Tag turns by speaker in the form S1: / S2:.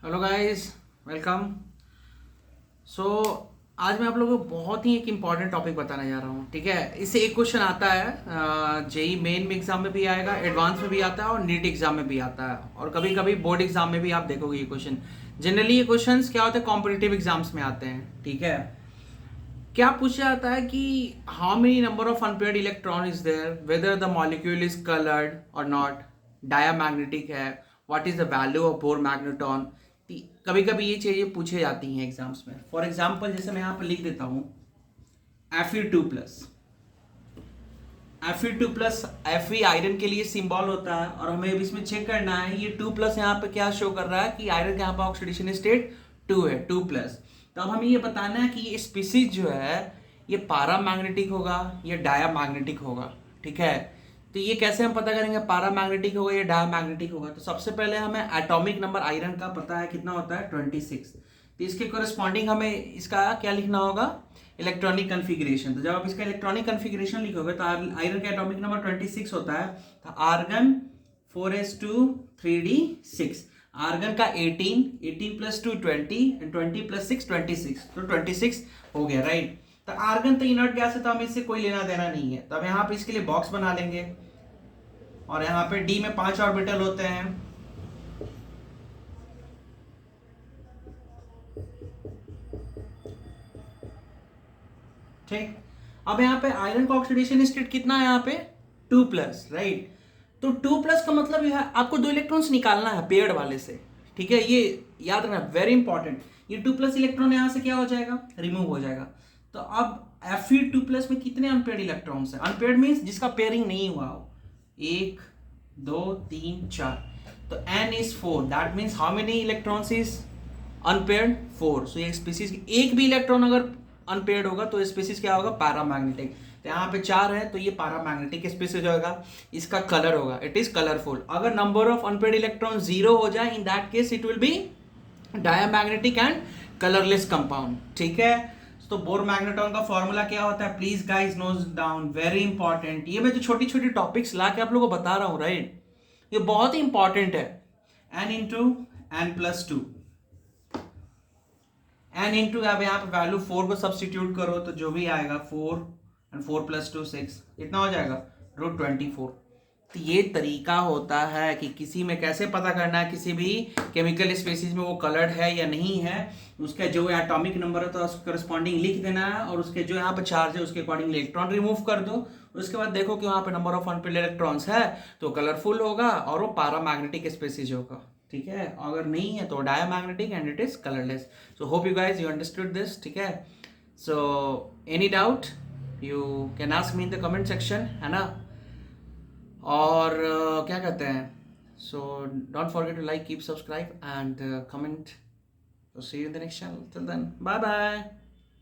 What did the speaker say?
S1: Hello guys, welcome. सो आज मैं आप लोगों को बहुत ही एक इम्पॉर्टेंट टॉपिक बताने जा रहा हूँ। ठीक है, इससे एक क्वेश्चन आता है, जेई मेन में एग्जाम में भी आएगा, एडवांस में भी आता है और नीट एग्जाम में भी आता है, और कभी कभी बोर्ड एग्जाम में भी आप देखोगे ये क्वेश्चन। जनरली ये क्वेश्चंस क्या होते हैं, कॉम्पिटिटिव एग्जाम्स में आते हैं। ठीक है, क्या पूछा जाता है कि how many number of unpaired electron is there, whether the molecule is coloured और नॉट, डायामैग्नेटिक है, what is the value of Bohr magneton. कभी कभी ये चीजें पूछे जाती हैं एग्जाम्स में। फॉर एग्जाम्पल जैसे मैं यहाँ पर लिख देता हूँ Fe2+। Fe2+, Fe आयरन के लिए सिंबल होता है, और हमें अब इसमें चेक करना है ये 2+ यहाँ पे क्या शो कर रहा है कि आयरन का यहाँ पर ऑक्सीडेशन स्टेट 2 है, 2+। तो अब हमें ये बताना है कि ये स्पीसीज जो है ये पैरामैग्नेटिक होगा या डायामैग्नेटिक होगा। ठीक है, तो ये कैसे हम पता करेंगे पैरामैग्नेटिक होगा या डायामैग्नेटिक होगा। तो सबसे पहले हमें एटॉमिक नंबर आयरन का पता है कितना होता है, 26। तो इसके कोरिस्पॉन्डिंग हमें इसका क्या लिखना होगा, इलेक्ट्रॉनिक कन्फिग्रेशन। तो जब आप इसका इलेक्ट्रॉनिक कन्फिग्रेशन लिखोगे तो आयरन का एटॉमिक नंबर 26 होता है। तो आर्गन 4s2 3d6, आर्गन का 18 प्लस 2 20 एंड 20 प्लस 6 26, तो 26 हो गया, राइट। तो आर्गन तो इनर्ट गैस है, तो हमें इससे कोई लेना देना नहीं है। तो अब यहाँ पे इसके लिए बॉक्स बना लेंगे, और यहाँ पे डी में 5 ऑर्बिटल होते हैं। ठीक, अब यहाँ पे आयरन का ऑक्सीडेशन स्टेट कितना है, यहाँ पे 2+, राइट। तो 2+ का मतलब यह है आपको 2 इलेक्ट्रॉन्स निकालना है पेयर्ड वाले से। ठीक है, ये याद रखना, वेरी इंपॉर्टेंट। ये 2+ इलेक्ट्रॉन यहाँ से क्या हो जाएगा, रिमूव हो जाएगा। तो अब Fe2+ में कितने अनपेयर्ड इलेक्ट्रॉन्स है, अनपेयर्ड मीन्स जिसका पेयरिंग नहीं हुआ हो, 1 2 3 4। तो n is 4, that means how many electrons is unpaired, 4। सो ये स्पीसीज एक भी इलेक्ट्रॉन अगर अनपेयर्ड होगा तो स्पीसीज क्या होगा, पैरामैग्नेटिक। तो यहाँ पे 4 है तो ये पैरामैग्नेटिक स्पीसीज होगा। इसका कलर होगा, इट इज कलरफुल। अगर नंबर ऑफ अनपेयर्ड इलेक्ट्रॉन 0 हो जाए, in that case it will be diamagnetic and colourless compound. ठीक है, तो बोर मैग्नेटॉन का फॉर्मूला क्या होता है, please guys note down, very important. ये मैं जो छोटी छोटी टॉपिक्स ला के आप लोगों को बता रहा हूं, राइट, ये बहुत ही इंपॉर्टेंट है। n × n+2, n इंटू अब यहाँ पे वैल्यू 4 को सब्सटीट्यूट करो तो जो भी आएगा 4 एंड 4 + 2 6, इतना हो जाएगा √24। तो ये तरीका होता है कि किसी में कैसे पता करना है, किसी भी केमिकल स्पीसीज में वो कलर्ड है या नहीं है। उसका जो एटॉमिक नंबर है तो उसके करस्पॉन्डिंग लिख देना है, और उसके जो यहाँ पे चार्ज है उसके अकॉर्डिंग इलेक्ट्रॉन रिमूव कर दो। उसके बाद देखो कि वहाँ पे नंबर ऑफ अनपेयर्ड इलेक्ट्रॉन्स है तो कलरफुल होगा और वो पैरामैग्नेटिक स्पीसीज होगा। ठीक है, अगर नहीं है तो diamagnetic and it is colourless. So hope you guys you understood this. ठीक है, so any doubt you can ask me in the comment section, है ना। और क्या कहते हैं, so don't forget to like, keep subscribe and comment. So see you in the next channel. Till then, bye bye.